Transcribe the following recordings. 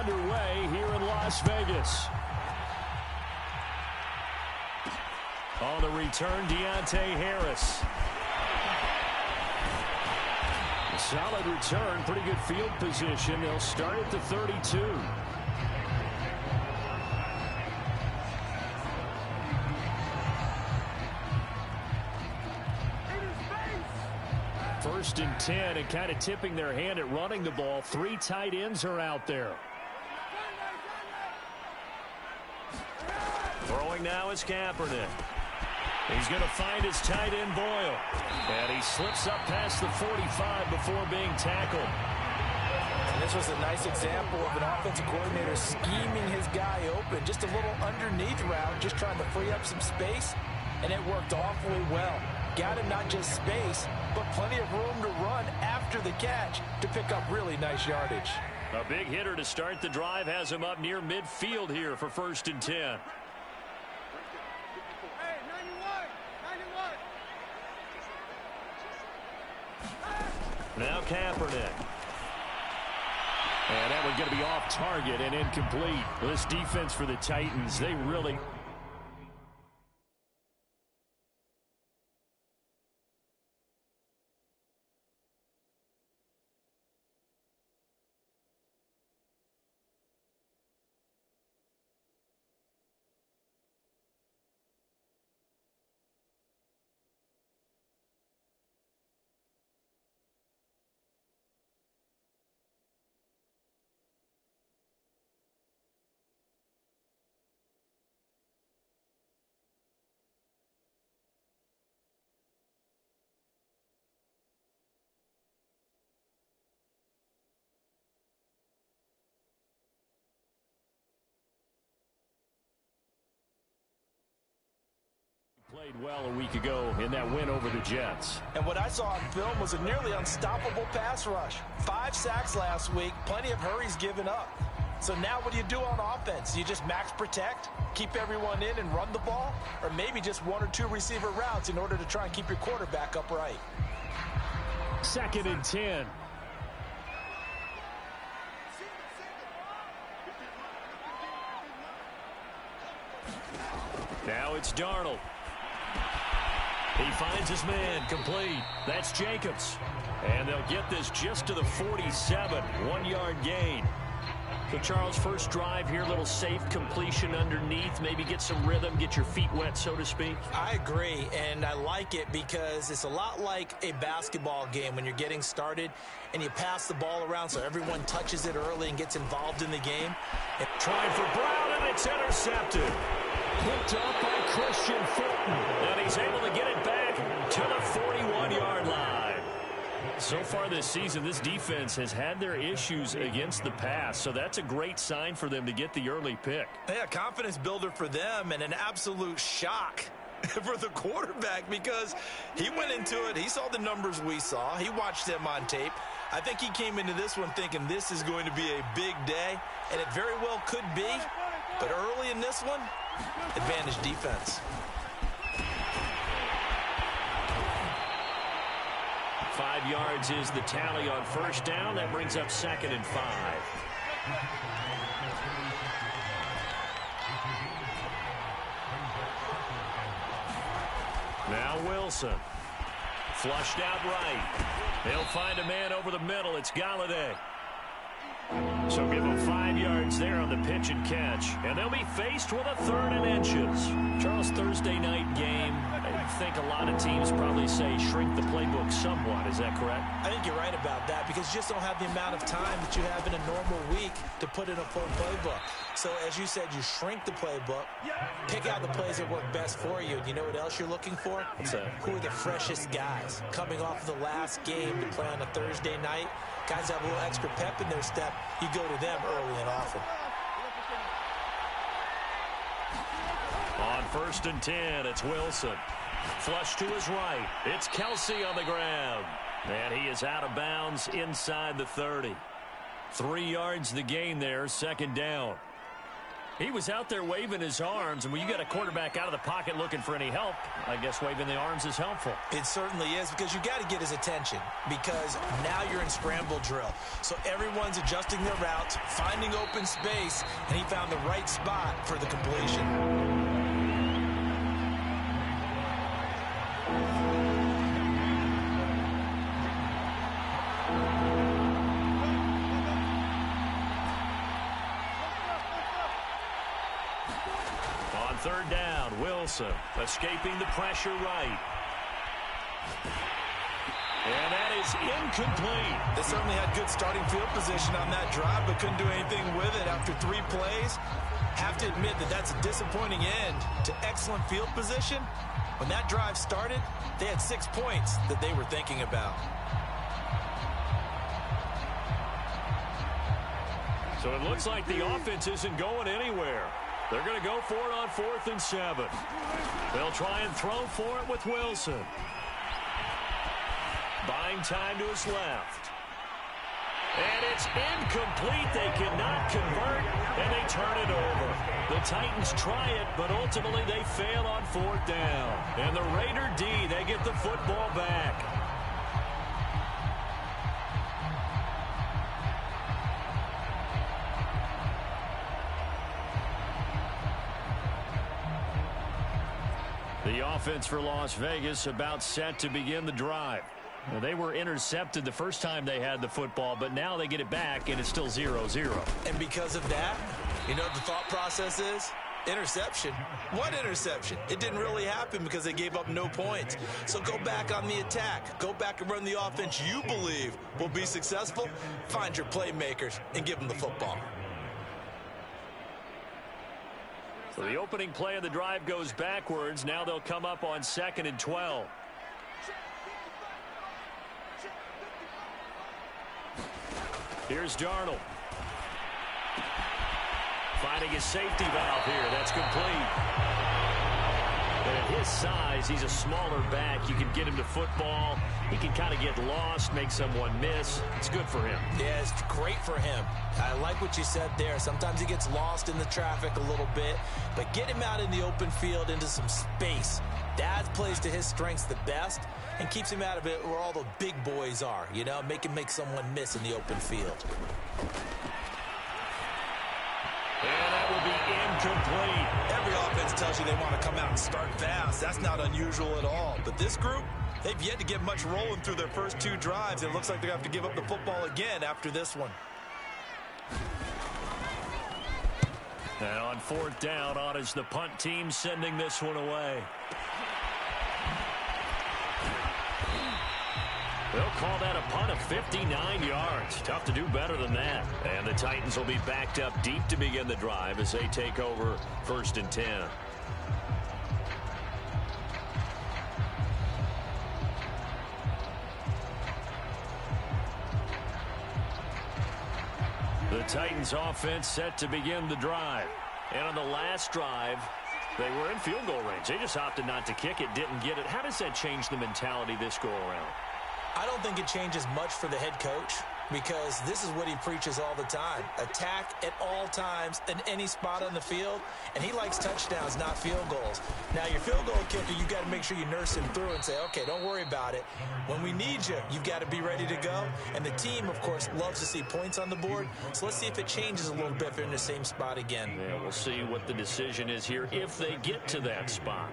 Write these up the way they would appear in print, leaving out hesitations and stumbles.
underway here in Las Vegas. On the return, Deontay Harris. A solid return, pretty good field position. They'll start at the 32. First and 10, and kind of tipping their hand at running the ball. 3 tight ends are out there. Throwing now is Kaepernick. He's going to find his tight end Boyle. And he slips up past the 45 before being tackled. And this was a nice example of an offensive coordinator scheming his guy open. Just a little underneath route, just trying to free up some space. And it worked awfully well. Got him not just space, but plenty of room to run after the catch to pick up really nice yardage. A big hitter to start the drive has him up near midfield here for first and 10. Now Kaepernick. And that one's going to be off target and incomplete. This defense for the Titans, they really... Played well a week ago in that win over the Jets. And what I saw on film was a nearly unstoppable pass rush. 5 sacks last week, plenty of hurries given up. So now what do you do on offense? You just max protect, keep everyone in and run the ball, or maybe just 1 or 2 receiver routes in order to try and keep your quarterback upright. Second and 10. Now it's Darnold. He finds his man, complete. That's Jacobs. And they'll get this just to the 47, 1-yard gain. So, Charles, first drive here, little safe completion underneath. Maybe get some rhythm, get your feet wet, so to speak. I agree, and I like it because it's a lot like a basketball game when you're getting started and you pass the ball around so everyone touches it early and gets involved in the game. And trying for Brown, and it's intercepted. Picked up by Christian Fulton, and he's able to get it back to the 41-yard line. So far this season, this defense has had their issues against the pass, so that's a great sign for them to get the early pick. Yeah, confidence builder for them and an absolute shock for the quarterback because he went into it. He saw the numbers we saw. He watched them on tape. I think he came into this one thinking this is going to be a big day, and it very well could be. But early in this one, advantage defense. 5 yards is the tally on first down. That brings up 2nd and 5. Now Wilson. Flushed out right. They'll find a man over the middle. It's Galladay. So give them 5 yards there on the pitch and catch. And they'll be faced with a 3rd and inches. Charles, Thursday night game. I think a lot of teams probably say shrink the playbook somewhat. Is that correct? I think you're right about that because you just don't have the amount of time that you have in a normal week to put in a full playbook. So as you said, you shrink the playbook, pick out the plays that work best for you. You know what else you're looking for? Who are the freshest guys coming off of the last game to play on a Thursday night? Guys have a little extra pep in their step. You go to them early and often. On 1st and 10, it's Wilson. Flush to his right. It's Kelsey on the ground. And he is out of bounds inside the 30. 3 yards the gain there, 2nd down. He was out there waving his arms, and when you got a quarterback out of the pocket looking for any help, I guess waving the arms is helpful. It certainly is, because you got to get his attention, because now you're in scramble drill. So everyone's adjusting their routes, finding open space, and he found the right spot for the completion. Third down, Wilson escaping the pressure right. And that is incomplete. They certainly had good starting field position on that drive, but couldn't do anything with it after 3 plays. Have to admit that that's a disappointing end to excellent field position. When that drive started, they had 6 points that they were thinking about. So it looks like the offense isn't going anywhere. They're going to go for it on 4th and 7. They'll try and throw for it with Wilson. Buying time to his left. And it's incomplete. They cannot convert, and they turn it over. The Titans try it, but ultimately they fail on 4th down. And the Raider D, they get the football back. The offense for Las Vegas about set to begin the drive. Now, they were intercepted the first time they had the football, but now they get it back, and it's still 0-0. And because of that, you know what the thought process is? Interception. What interception? It didn't really happen because they gave up no points. So go back on the attack. Go back and run the offense you believe will be successful. Find your playmakers and give them the football. So the opening play of the drive goes backwards. Now they'll come up on 2nd and 12. Here's Darnold. Finding his safety valve here. That's complete. But at his size, he's a smaller back. You can get him to football. He can kind of get lost, make someone miss. It's good for him. Yeah, it's great for him. I like what you said there. Sometimes he gets lost in the traffic a little bit, but get him out in the open field into some space. That plays to his strengths the best and keeps him out of it where all the big boys are, you know, make him make someone miss in the open field. And that will be incomplete. Every offense tells you they want to come out and start fast. That's not unusual at all. But this group, they've yet to get much rolling through their first 2 drives. It looks like they're going to have to give up the football again after this one. And on 4th down, on is the punt team sending this one away. They'll call that a punt of 59 yards. Tough to do better than that. And the Titans will be backed up deep to begin the drive as they take over 1st and 10. The Titans offense set to begin the drive. And on the last drive, they were in field goal range. They just opted not to kick it, didn't get it. How does that change the mentality this go around? I don't think it changes much for the head coach because this is what he preaches all the time. Attack at all times in any spot on the field, and he likes touchdowns, not field goals. Now, your field goal kicker, you've got to make sure you nurse him through and say, okay, don't worry about it. When we need you, you've got to be ready to go. And the team, of course, loves to see points on the board. So let's see if it changes a little bit if they're in the same spot again. Yeah, we'll see what the decision is here if they get to that spot.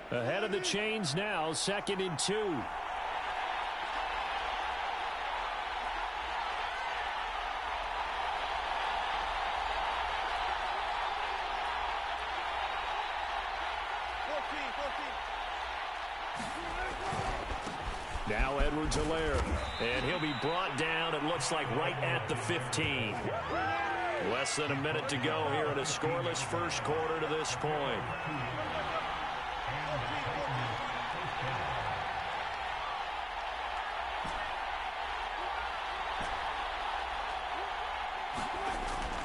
Ahead of the chains now, 2nd and 2. Now Edwards-Helaire, and he'll be brought down, it looks like, right at the 15. Less than a minute to go here in a scoreless first quarter to this point.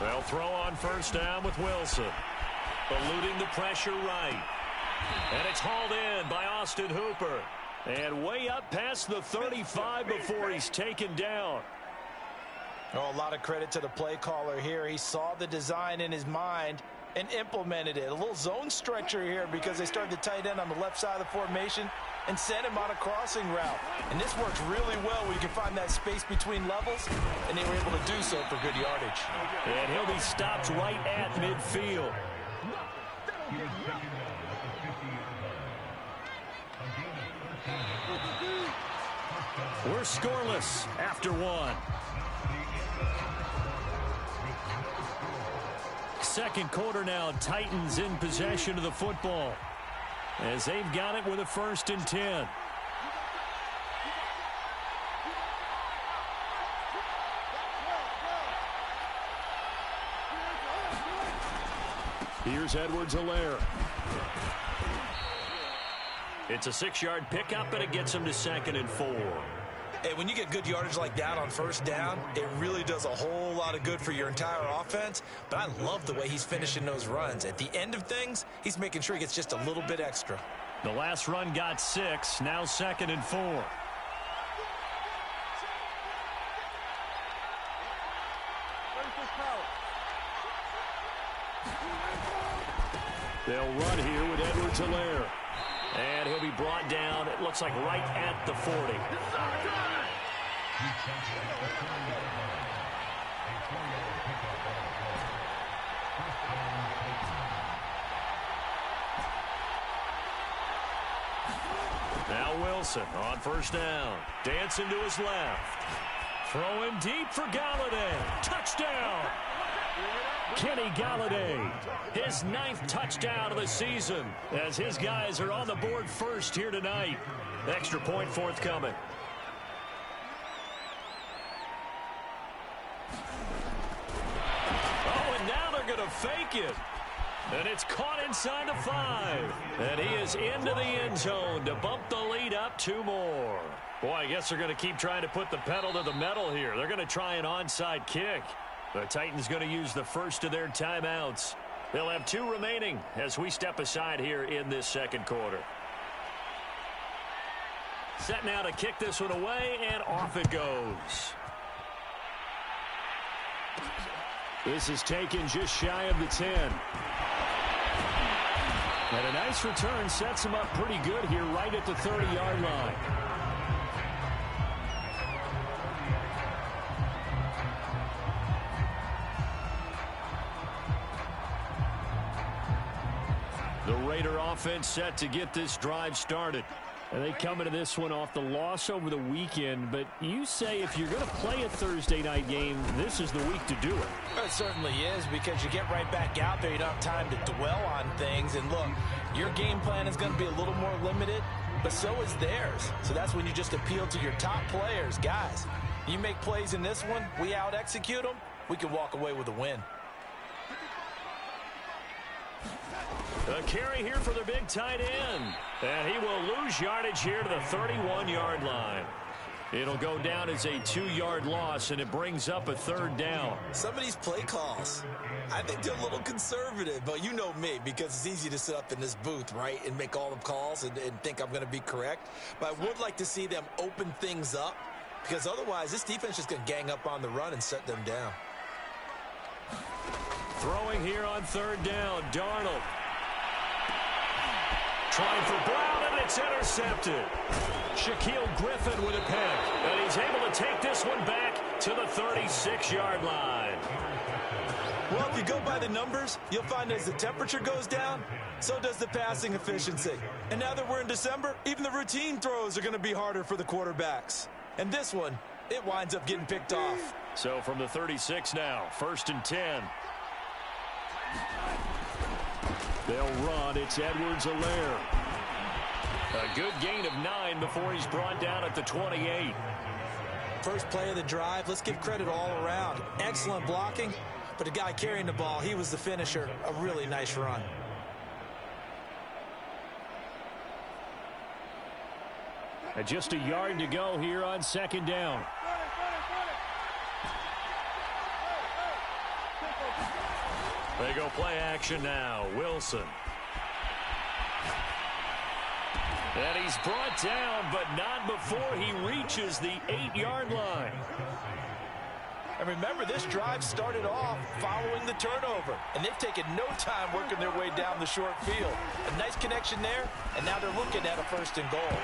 They'll throw on 1st down with Wilson. Eluding the pressure right. And it's hauled in by Austin Hooper. And way up past the 35 before he's taken down. Oh, a lot of credit to the play caller here. He saw the design in his mind and implemented it. A little zone stretcher here because they started the tight end on the left side of the formation and sent him on a crossing route. And this works really well where you can find that space between levels, and they were able to do so for good yardage. And he'll be stopped right at midfield. We're scoreless after one. Second quarter now, Titans in possession of the football as they've got it with a 1st and 10. Here's Edwards-Helaire. It's a 6-yard pickup, and it gets him to 2nd and 4. Hey, when you get good yardage like that on 1st down, it really does a whole lot of good for your entire offense. But I love the way he's finishing those runs. At the end of things, he's making sure he gets just a little bit extra. The last run got 6, now 2nd and 4. They'll run here with Edwards-Helaire. And he'll be brought down, it looks like right at the 40. Now Wilson on 1st down. Dancing to his left. Throwing deep for Galladay. Touchdown! Kenny Galladay, his 9th touchdown of the season, as his guys are on the board first here tonight. Extra point forthcoming. Oh, and now they're going to fake it. And it's caught inside the 5. And he is into the end zone to bump the lead up 2 more. Boy, I guess they're going to keep trying to put the pedal to the metal here. They're going to try an onside kick. The Titans going to use the first of their timeouts. They'll have 2 remaining as we step aside here in this second quarter. Set now to kick this one away, and off it goes. This is taken just shy of the 10. And a nice return sets him up pretty good here right at the 30-yard line. The Raider offense set to get this drive started. And they come into this one off the loss over the weekend. But you say if you're going to play a Thursday night game, this is the week to do it. It certainly is, because you get right back out there. You don't have time to dwell on things. And look, your game plan is going to be a little more limited, but so is theirs. So that's when you just appeal to your top players. Guys, you make plays in this one, we out-execute them, we can walk away with a win. A carry here for the big tight end. And he will lose yardage here to the 31-yard line. It'll go down as a 2-yard loss, and it brings up a 3rd down. Some of these play calls, I think they're a little conservative, but you know me, because it's easy to sit up in this booth, right, and make all the calls and think I'm going to be correct. But I would like to see them open things up, because otherwise this defense is going to gang up on the run and shut them down. Throwing here on 3rd down, Darnold. Trying for Brown, and it's intercepted. Shaquille Griffin with a pick, and he's able to take this one back to the 36-yard line. Well, if you go by the numbers, you'll find as the temperature goes down, so does the passing efficiency. And now that we're in December, even the routine throws are going to be harder for the quarterbacks. And this one, it winds up getting picked off. So from the 36 now, 1st and 10. They'll run. It's Edwards-Helaire. A good gain of 9 before he's brought down at the 28. First play of the drive, let's give credit all around. Excellent blocking, but the guy carrying the ball, he was the finisher. A really nice run. And just a yard to go here on 2nd down. They go play action now. Wilson. And he's brought down, but not before he reaches the 8-yard line. And remember, this drive started off following the turnover. And they've taken no time working their way down the short field. A nice connection there, and now they're looking at a 1st and goal.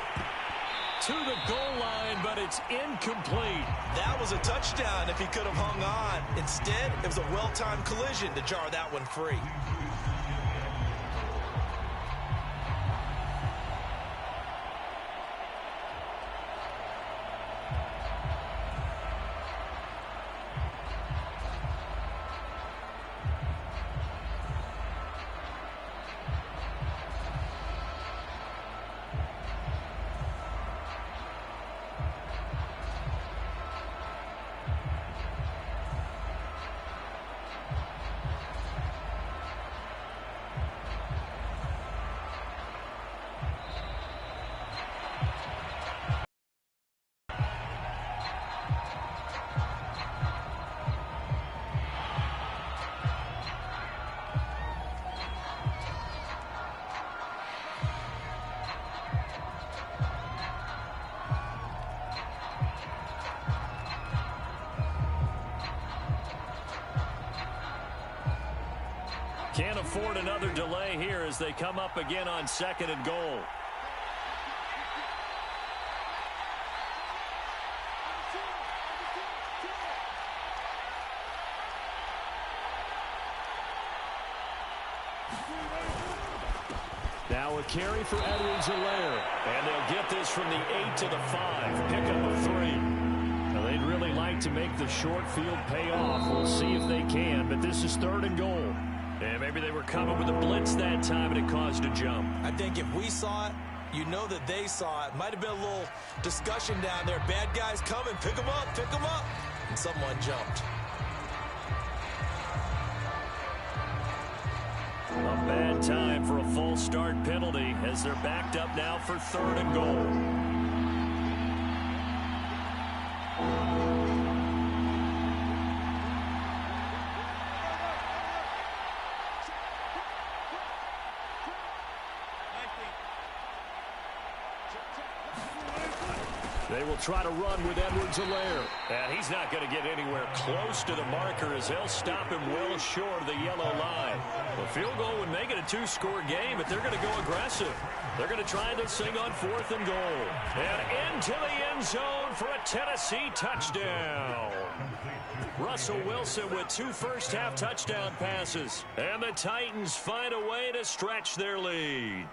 To the goal line, but it's incomplete. That was a touchdown if he could have hung on. Instead, it was a well-timed collision to jar that one free. Can't afford another delay here as they come up again on 2nd and goal. Now a carry for Edwards-Helaire. And they'll get this from the 8 to the 5. Pick up a 3. Now they'd really like to make the short field pay off. We'll see if they can, but this is 3rd and goal. And maybe they were coming with a blitz that time and it caused a jump. I think if we saw it, you know that they saw it. Might have been a little discussion down there. Bad guys coming. Pick them up. Pick them up. And someone jumped. A bad time for a false start penalty as they're backed up now for 3rd and goal. They will try to run with Edwards-Helaire. And he's not going to get anywhere close to the marker as they'll stop him well short of the yellow line. The field goal would make it a 2-score game, but they're going to go aggressive. They're going to try this thing on 4th and goal. And into the end zone for a Tennessee touchdown. Russell Wilson with 2 first-half touchdown passes. And the Titans find a way to stretch their lead.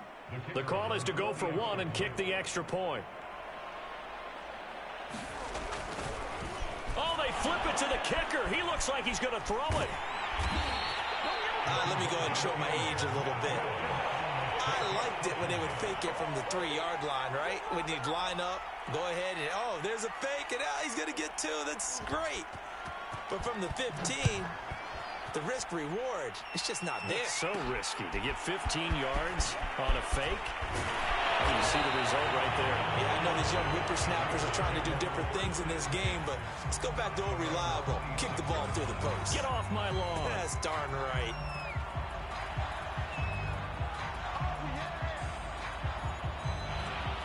The call is to go for 1 and kick the extra point. Oh, they flip it to the kicker. He looks like he's going to throw it. Let me go ahead and show my age a little bit. I liked it when they would fake it from the 3-yard line, right? When you'd line up, go ahead and, oh, there's a fake, and he's going to get 2. That's great. But from the 15, the risk-reward, it's just not there. It's so risky to get 15 yards on a fake. You see the result right there. Yeah, I know these young whippersnappers are trying to do different things in this game, but let's go back to old reliable. Kick the ball through the post. Get off my lawn. That's darn right.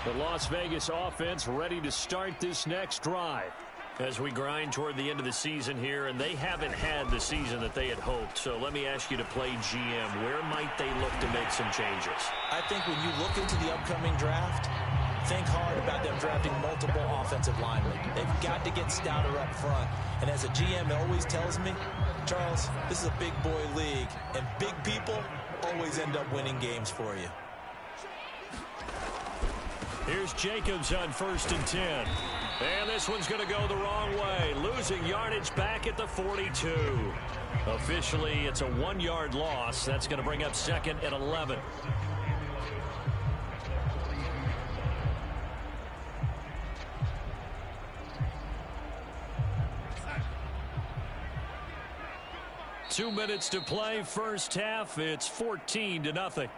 The Las Vegas offense ready to start this next drive. As we grind toward the end of the season here, and they haven't had the season that they had hoped. So let me ask you to play GM. Where might they look to make some changes? I think when you look into the upcoming draft, think hard about them drafting multiple offensive linemen. They've got to get stouter up front. And as a GM, it always tells me, Charles, this is a big boy league, and big people always end up winning games for you. Here's Jacobs on 1st and 10. And this one's going to go the wrong way. Losing yardage back at the 42. Officially, it's a 1-yard loss. That's going to bring up 2nd and 11. Two minutes to play. First half, it's 14-0.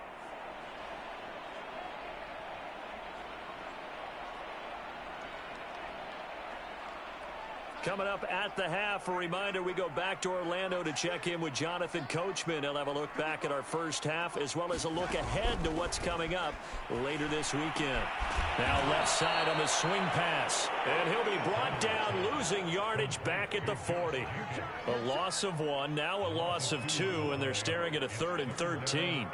Coming up at the half, a reminder, we go back to Orlando to check in with Jonathan Coachman. He'll have a look back at our first half as well as a look ahead to what's coming up later this weekend. Now left side on the swing pass. And he'll be brought down, losing yardage back at the 40. A loss of 1, now a loss of 2, and they're staring at a 3rd and 13.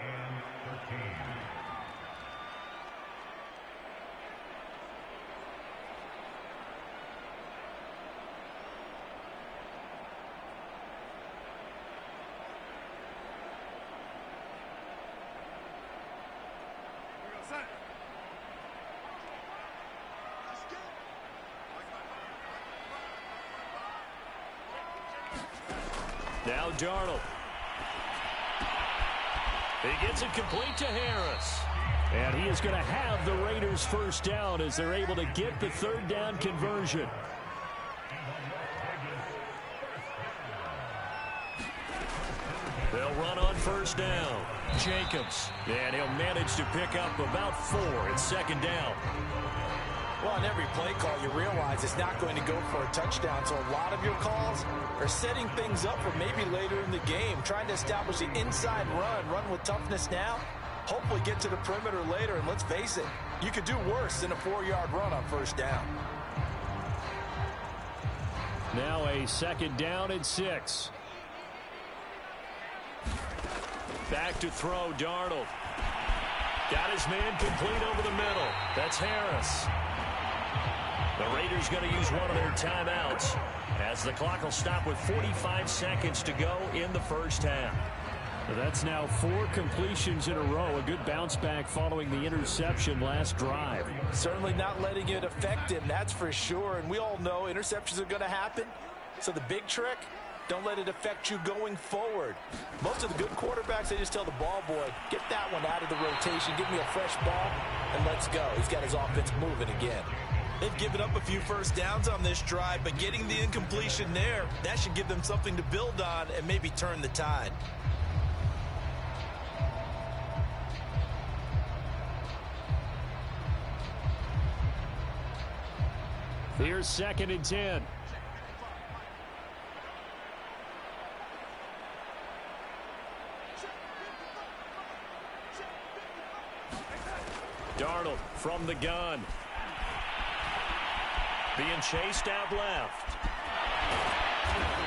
Now Darnold. He gets it complete to Harris. And he is going to have the Raiders first down as they're able to get the 3rd down conversion. They'll run on first down. Jacobs. And he'll manage to pick up about 4 at 2nd down. Well, on every play call, you realize it's not going to go for a touchdown. So a lot of your calls are setting things up for maybe later in the game, trying to establish the inside run with toughness now, hopefully get to the perimeter later. And let's face it, you could do worse than a 4-yard run on first down. Now a 2nd down and 6. Back to throw, Darnold. Got his man complete over the middle. That's Harris. The Raiders going to use one of their timeouts as the clock will stop with 45 seconds to go in the first half. That's now 4 completions in a row. A good bounce back following the interception last drive. Certainly not letting it affect him, that's for sure. And we all know interceptions are going to happen. So the big trick, don't let it affect you going forward. Most of the good quarterbacks, they just tell the ball boy, get that one out of the rotation, give me a fresh ball, and let's go. He's got his offense moving again. They've given up a few first downs on this drive, but getting the incompletion there, that should give them something to build on and maybe turn the tide. Here's 2nd and 10. Darnold from the gun. Being chased out left.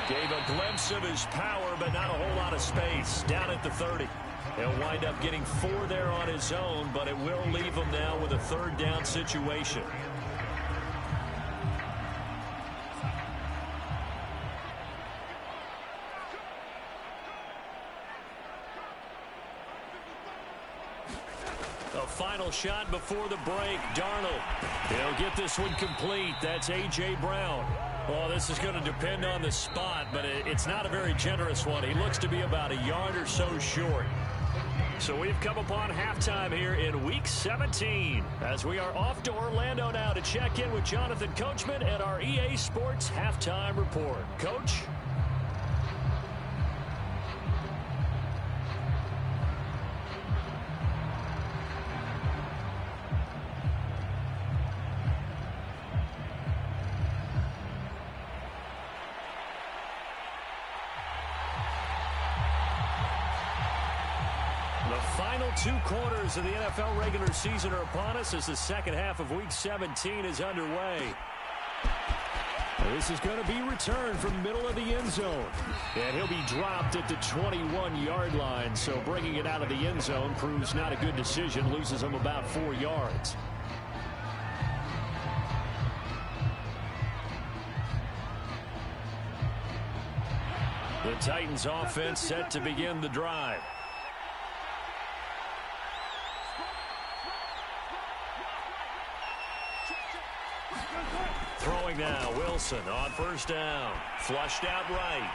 Gave a glimpse of his power, but not a whole lot of space. Down at the 30. He'll wind up getting 4 there on his own, but it will leave him now with a 3rd down situation. Final shot before the break. Darnold. He'll get this one complete. That's A.J. Brown. Well, this is going to depend on the spot, but it's not a very generous one. He looks to be about a yard or so short. So we've come upon halftime here in Week 17 as we are off to Orlando now to check in with Jonathan Coachman and our EA Sports Halftime Report. Coach? Final 2 quarters of the NFL regular season are upon us as the second half of Week 17 is underway. This is going to be returned from the middle of the end zone. And he'll be dropped at the 21-yard line, so bringing it out of the end zone proves not a good decision, loses him about 4 yards. The Titans offense set to begin the drive. Throwing now, Wilson on first down. Flushed out right.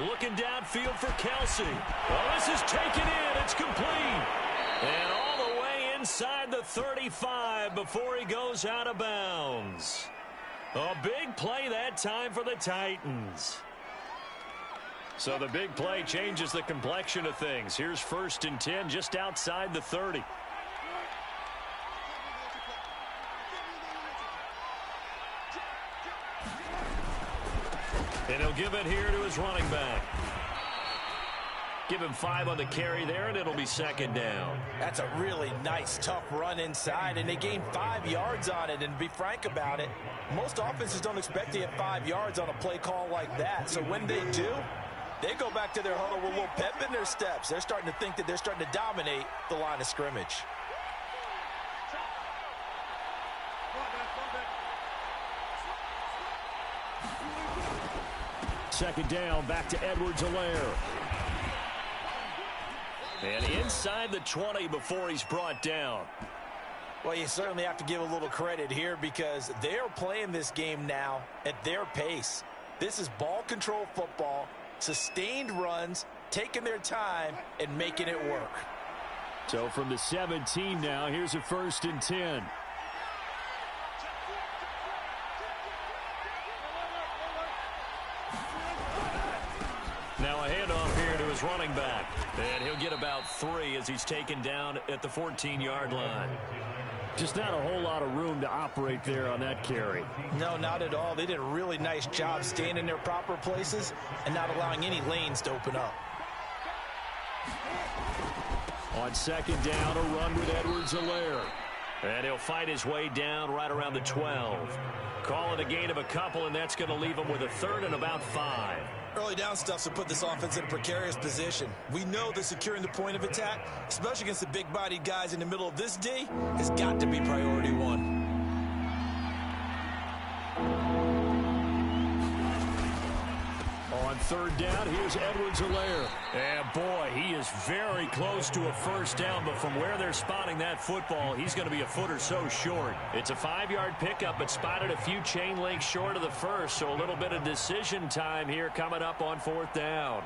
Looking downfield for Kelsey. Well, this is taken in. It's complete. And all the way inside the 35 before he goes out of bounds. A big play that time for the Titans. So the big play changes the complexion of things. Here's 1st and 10 just outside the 30. And he'll give it here to his running back. Give him 5 on the carry there, and it'll be second down. That's a really nice, tough run inside, and they gained 5 yards on it. And to be frank about it, most offenses don't expect to get 5 yards on a play call like that. So when they do, they go back to their huddle with a little pep in their steps. They're starting to think that they're starting to dominate the line of scrimmage. Second down, back to Edwards-Helaire. And inside the 20 before he's brought down. Well, you certainly have to give a little credit here because they're playing this game now at their pace. This is ball control football, sustained runs, taking their time, and making it work. So from the 17 now, here's a 1st and 10. Now a handoff here to his running back. And he'll get about 3 as he's taken down at the 14-yard line. Just not a whole lot of room to operate there on that carry. No, not at all. They did a really nice job staying in their proper places and not allowing any lanes to open up. On second down, a run with Edwards-Helaire. And he'll fight his way down right around the 12. Call it a gain of a couple, and that's going to leave him with a 3rd and about 5. Early down stuff's to put this offense in a precarious position. We know that securing the point of attack, especially against the big-bodied guys in the middle of this D, has got to be priority 1. On third down, here's Edwards-Helaire. And boy, he is very close to a 1st down, but from where they're spotting that football, he's going to be a foot or so short. It's a 5-yard pickup, but spotted a few chain links short of the 1st, so a little bit of decision time here coming up on 4th down.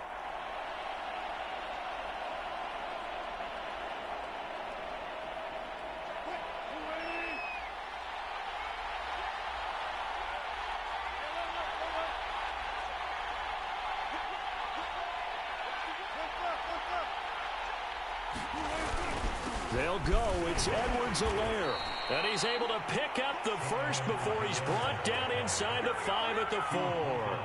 They'll go. It's Edwards-Helaire. And he's able to pick up the 1st before he's brought down inside the 5 at the 4.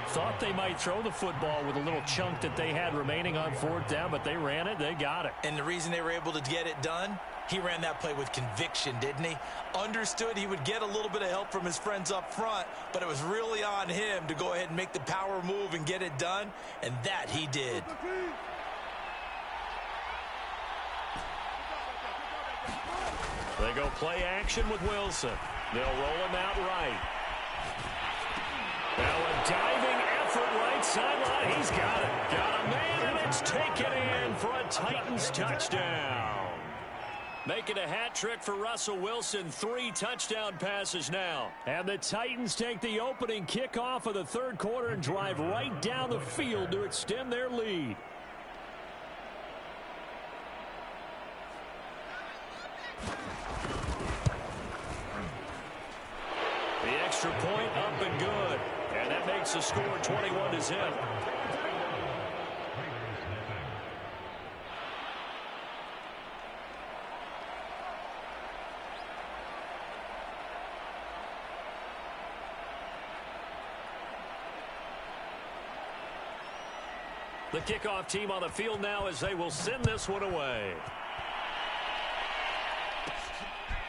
Thought they might throw the football with a little chunk that they had remaining on 4th down, but they ran it. They got it. And the reason they were able to get it done, he ran that play with conviction, didn't he? Understood he would get a little bit of help from his friends up front, but it was really on him to go ahead and make the power move and get it done, and that he did. They go play action with Wilson. They'll roll him out right. Now a diving effort right sideline. He's got it. Got a man, and it's taken in for a Titans touchdown. Making a hat trick for Russell Wilson. 3 touchdown passes now. And the Titans take the opening kickoff of the 3rd quarter and drive right down the field to extend their lead. The extra point up and good. And that makes the score 21-0. The kickoff team on the field now as they will send this one away.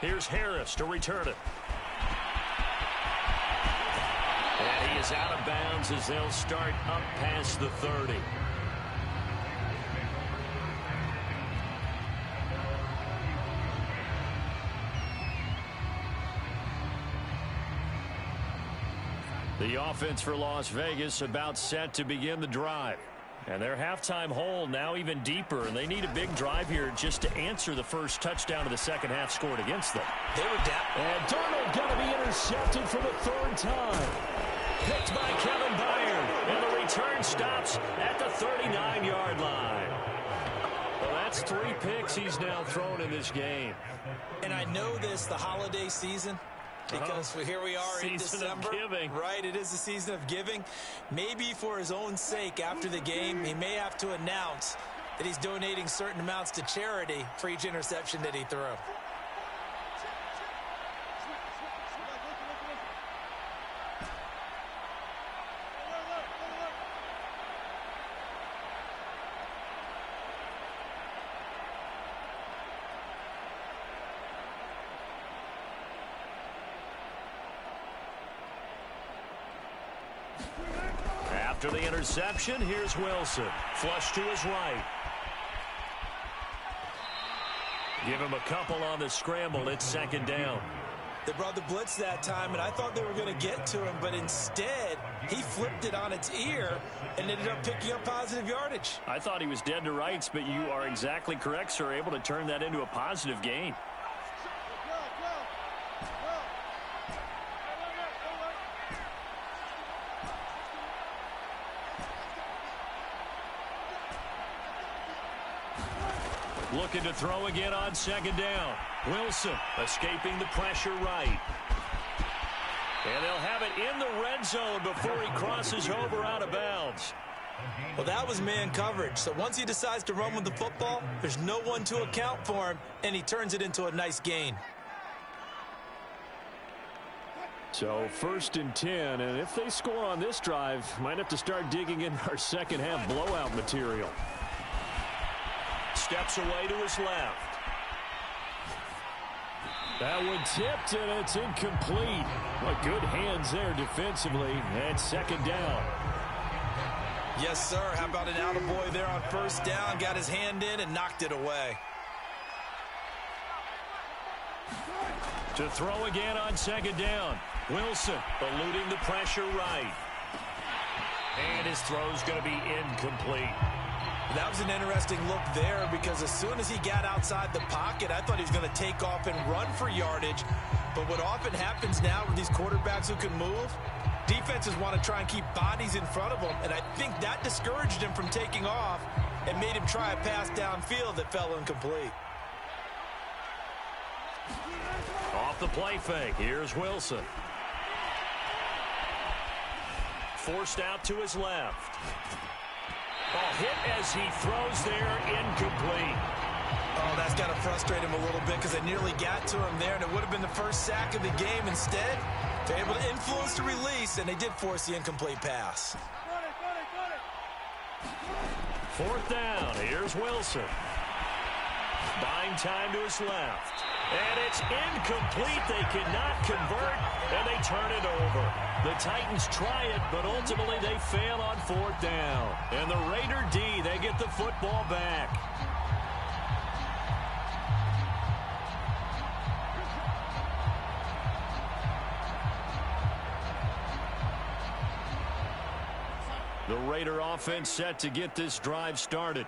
Here's Harris to return it. And he is out of bounds as they'll start up past the 30. The offense for Las Vegas about set to begin the drive. And their halftime hole now even deeper, and they need a big drive here just to answer the first touchdown of the second half scored against them. They were down. And Darnold going to be intercepted for the 3rd time. Picked by Kevin Byard, and the return stops at the 39-yard line. Well, that's 3 picks he's now thrown in this game. And I know this, the holiday season, because here we are in December. Right, it is the season of giving. Maybe for his own sake after the game, he may have to announce that he's donating certain amounts to charity for each interception that he threw. After the interception, here's Wilson. Flush to his right. Give him a couple on the scramble. It's second down. They brought the blitz that time, and I thought they were going to get to him, but instead, he flipped it on its ear and ended up picking up positive yardage. I thought he was dead to rights, but you are exactly correct, sir. Able to turn that into a positive gain. Looking to throw again on second down. Wilson escaping the pressure right. And they'll have it in the red zone before he crosses over out of bounds. Well, that was man coverage. So once he decides to run with the football, there's no one to account for him, and he turns it into a nice gain. So 1st and 10, and if they score on this drive, might have to start digging in our second half blowout material. Steps away to his left. That one tipped, and it's incomplete. Well, good hands there defensively, and second down. Yes, sir. How about an attaboy there on first down? Got his hand in and knocked it away. To throw again on second down. Wilson eluding the pressure right. And his throw's going to be incomplete. That was an interesting look there because as soon as he got outside the pocket, I thought he was going to take off and run for yardage. But what often happens now with these quarterbacks who can move, defenses want to try and keep bodies in front of them, and I think that discouraged him from taking off and made him try a pass downfield that fell incomplete. Off the play fake, here's Wilson. Forced out to his left. Ball hit as he throws there, incomplete. Oh, that's got to frustrate him a little bit because they nearly got to him there, and it would have been the first sack of the game. Instead, they're able to influence the release, and they did force the incomplete pass. 4th down, here's Wilson. Buying time to his left. And it's incomplete. They cannot convert, and they turn it over. The Titans try it, but ultimately they fail on 4th down. And the Raider D, they get the football back. The Raider offense set to get this drive started.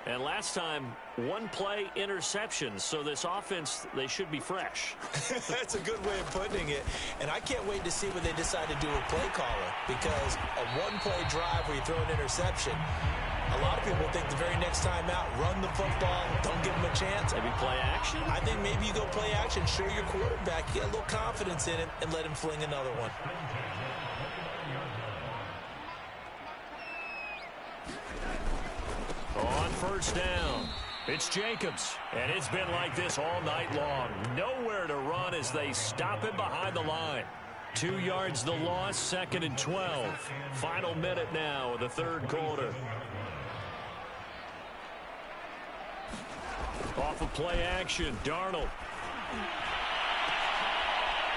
And last time, one play interception. So this offense, they should be fresh. That's a good way of putting it. And I can't wait to see what they decide to do with play caller. Because a one-play drive where you throw an interception, a lot of people think the very next time out, run the football, don't give them a chance. Maybe play action? I think maybe you go play action, show your quarterback, get a little confidence in him, and let him fling another one. On 1st down, it's Jacobs. And it's been like this all night long. Nowhere to run as they stop him behind the line. 2 yards the loss, 2nd and 12. Final minute now of the 3rd quarter. Off of play action, Darnold.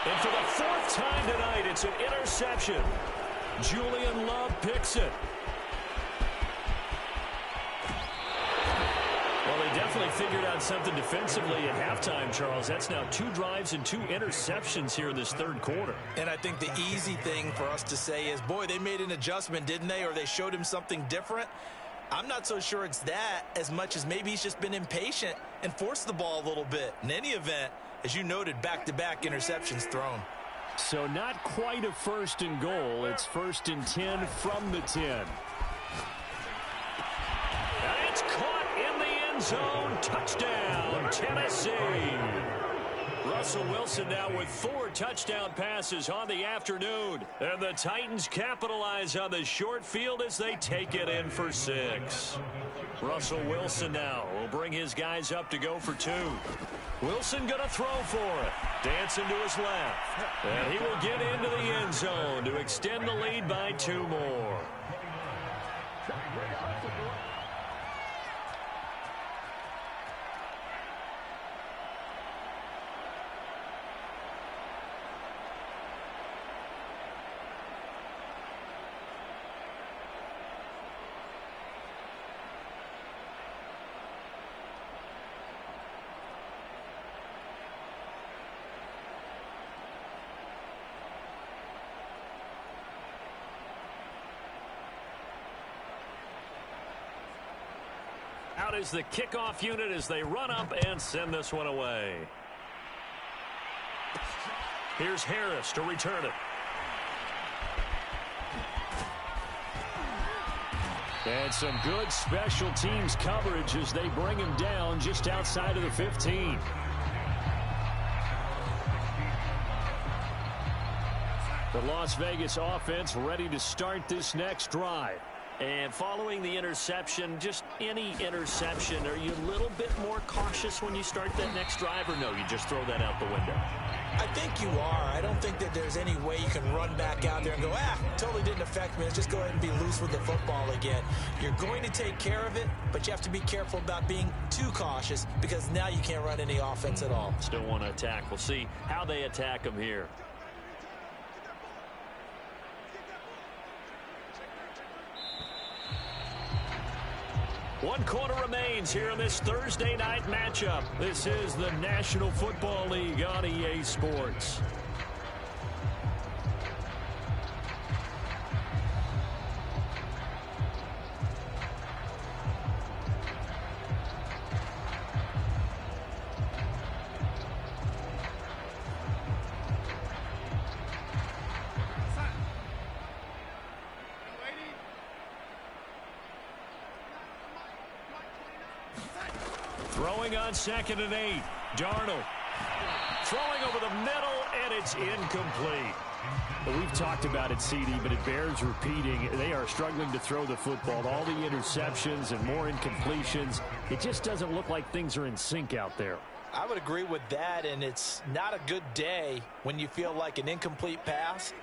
And for the 4th time tonight, it's an interception. Julian Love picks it. Well, they definitely figured out something defensively at halftime, Charles. That's now 2 drives and 2 interceptions here in this 3rd quarter. And I think the easy thing for us to say is, boy, they made an adjustment, didn't they? Or they showed him something different. I'm not so sure it's that as much as maybe he's just been impatient and forced the ball a little bit. In any event, as you noted, back-to-back interceptions thrown. So not quite a 1st and goal. It's 1st and 10 from the 10. And it's caught in the end zone. Touchdown, Tennessee. Russell Wilson now with 4 touchdown passes on the afternoon. And the Titans capitalize on the short field as they take it in for 6. Russell Wilson now will bring his guys up to go for 2. Wilson going to throw for it. Dancing to his left. And he will get into the end zone to extend the lead by 2 more. is the kickoff unit as they run up and send this one away. Here's Harris to return it. And some good special teams coverage as they bring him down just outside of the 15. The Las Vegas offense ready to start this next drive. And following the interception, just any interception, are you a little bit more cautious when you start that next drive, or no, you just throw that out the window? I think you are. I don't think that there's any way you can run back out there and go, totally didn't affect me. Let's just go ahead and be loose with the football again. You're going to take care of it, but you have to be careful about being too cautious because now you can't run any offense at all. Still want to attack. We'll see how they attack him here. One quarter remains here in this Thursday night matchup. This is the National Football League on EA Sports. Throwing on 2nd and 8. Darnold throwing over the middle, and it's incomplete. Well, we've talked about it, CD, but it bears repeating. They are struggling to throw the football. All the interceptions and more incompletions. It just doesn't look like things are in sync out there. I would agree with that, and it's not a good day when you feel like an incomplete pass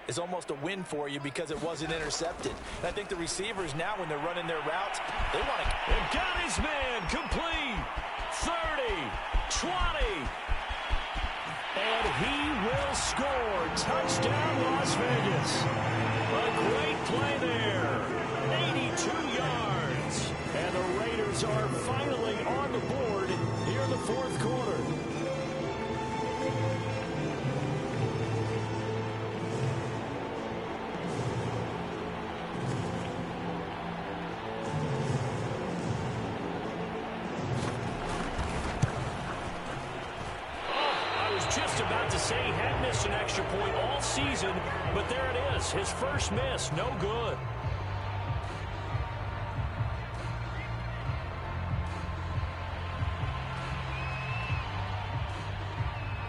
is almost a win for you because it wasn't intercepted. And I think the receivers now, when they're running their routes, they want to... And got his man complete. 30, 20. And he will score. Touchdown, Las Vegas. A great play there. 82 yards. And the Raiders are finally on the board here in the fourth quarter. Just about to say he had missed an extra point all season, but there it is. His first miss, no good.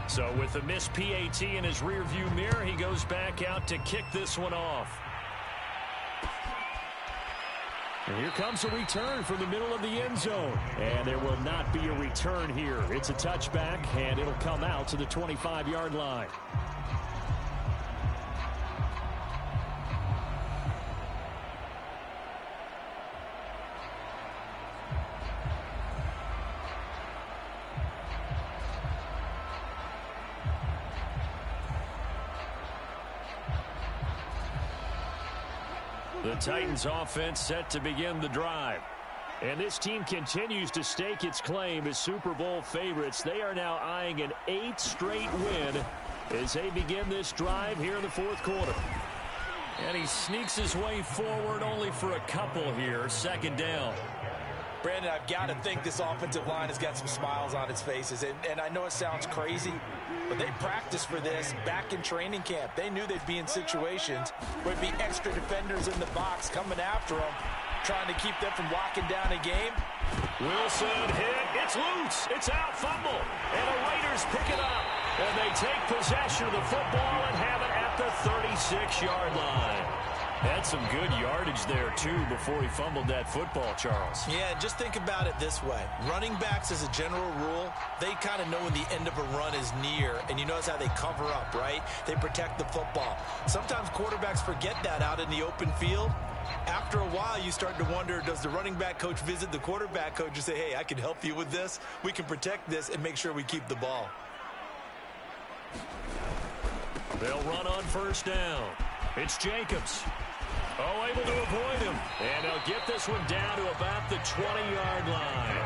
So with the missed PAT in his rearview mirror, he goes back out to kick this one off. And here comes a return from the middle of the end zone. And there will not be a return here. It's a touchback, and it'll come out to the 25-yard line. The Titans offense set to begin the drive. And this team continues to stake its claim as Super Bowl favorites. They are now eyeing an 8th straight win as they begin this drive here in the fourth quarter. And he sneaks his way forward only for a couple here. 2nd down. Brandon, I've got to think this offensive line has got some smiles on its faces. And I know it sounds crazy, but they practiced for this back in training camp. They knew they'd be in situations where it'd be extra defenders in the box coming after them, trying to keep them from locking down a game. Wilson hit. It's loose. It's out. Fumble. And the Raiders pick it up. And they take possession of the football and have it at the 36-yard line. Had some good yardage there, too, before he fumbled that football, Charles. Yeah, just think about it this way. Running backs, as a general rule, they kind of know when the end of a run is near, and you notice how they cover up, right? They protect the football. Sometimes quarterbacks forget that out in the open field. After a while, you start to wonder, does the running back coach visit the quarterback coach and say, hey, I can help you with this. We can protect this and make sure we keep the ball. They'll run on 1st down. It's Jacobs. Oh, able to avoid him. And they'll get this one down to about the 20-yard line.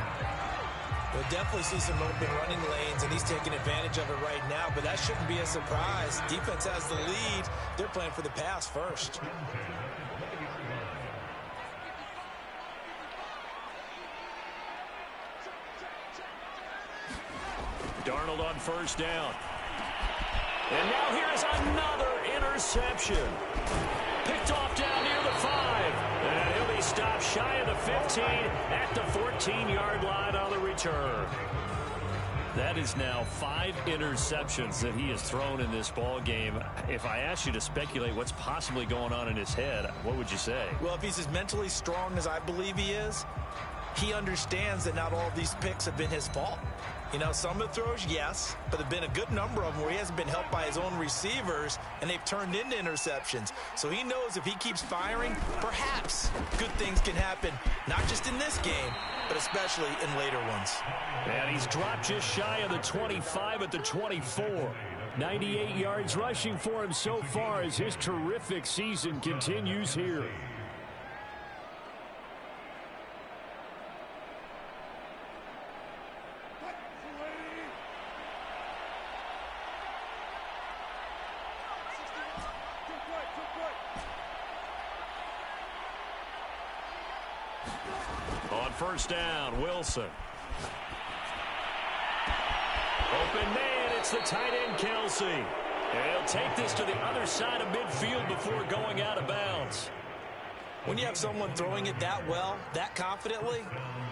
We'll definitely see some open running lanes, and he's taking advantage of it right now, but that shouldn't be a surprise. Defense has the lead. They're playing for the pass first. Darnold on first down. And now here's another interception. Picked off down near the 5. And he'll be stopped shy of the 15 at the 14-yard line on the return. That is now 5 interceptions that he has thrown in this ball game. If I asked you to speculate what's possibly going on in his head, what would you say? Well, if he's as mentally strong as I believe he is, he understands that not all of these picks have been his fault. You know, some of the throws, yes, but there have been a good number of them where he hasn't been helped by his own receivers, and they've turned into interceptions. So he knows if he keeps firing, perhaps good things can happen, not just in this game, but especially in later ones. And he's dropped just shy of the 25 at the 24. 98 yards rushing for him so far as his terrific season continues here. On first down, Wilson. Open man, it's the tight end, Kelsey. And he'll take this to the other side of midfield before going out of bounds. When you have someone throwing it that well, that confidently,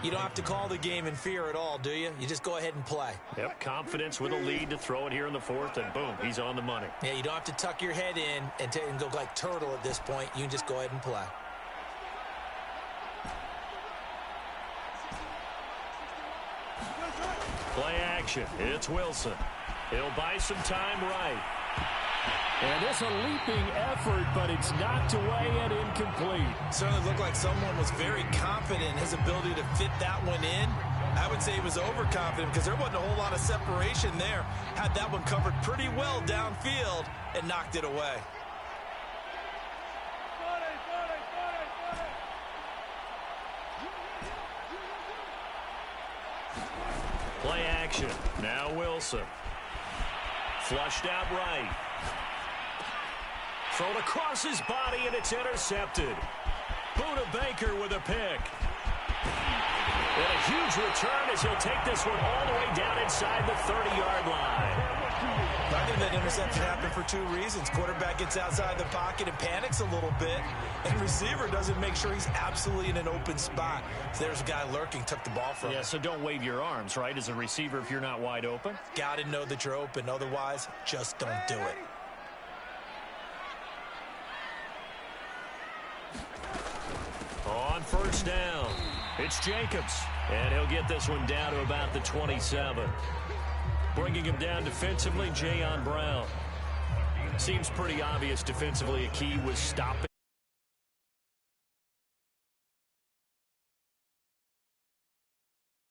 you don't have to call the game in fear at all, do you? You just go ahead and play. Yep, confidence with a lead to throw it here in the 4th, and boom, he's on the money. Yeah, you don't have to tuck your head in and go like turtle at this point. You can just go ahead and play. Play action. It's Wilson. He'll buy some time right. And it's a leaping effort, but it's knocked away and incomplete. Certainly looked like someone was very confident in his ability to fit that one in. I would say he was overconfident because there wasn't a whole lot of separation there. Had that one covered pretty well downfield and knocked it away. Play action. Now Wilson. Flushed out right. Thrown across his body, and it's intercepted. Buda Baker with a pick. And a huge return as he'll take this one all the way down inside the 30-yard line. I think that interception happened for 2 reasons. Quarterback gets outside the pocket and panics a little bit, and receiver doesn't make sure he's absolutely in an open spot. So there's a guy lurking, took the ball from him. Yeah, so don't wave your arms, right, as a receiver if you're not wide open. Got to know that you're open. Otherwise, just don't do it. On first down, it's Jacobs, and he'll get this one down to about the 27. Bringing him down defensively, Jayon Brown. Seems pretty obvious defensively a key was stopping.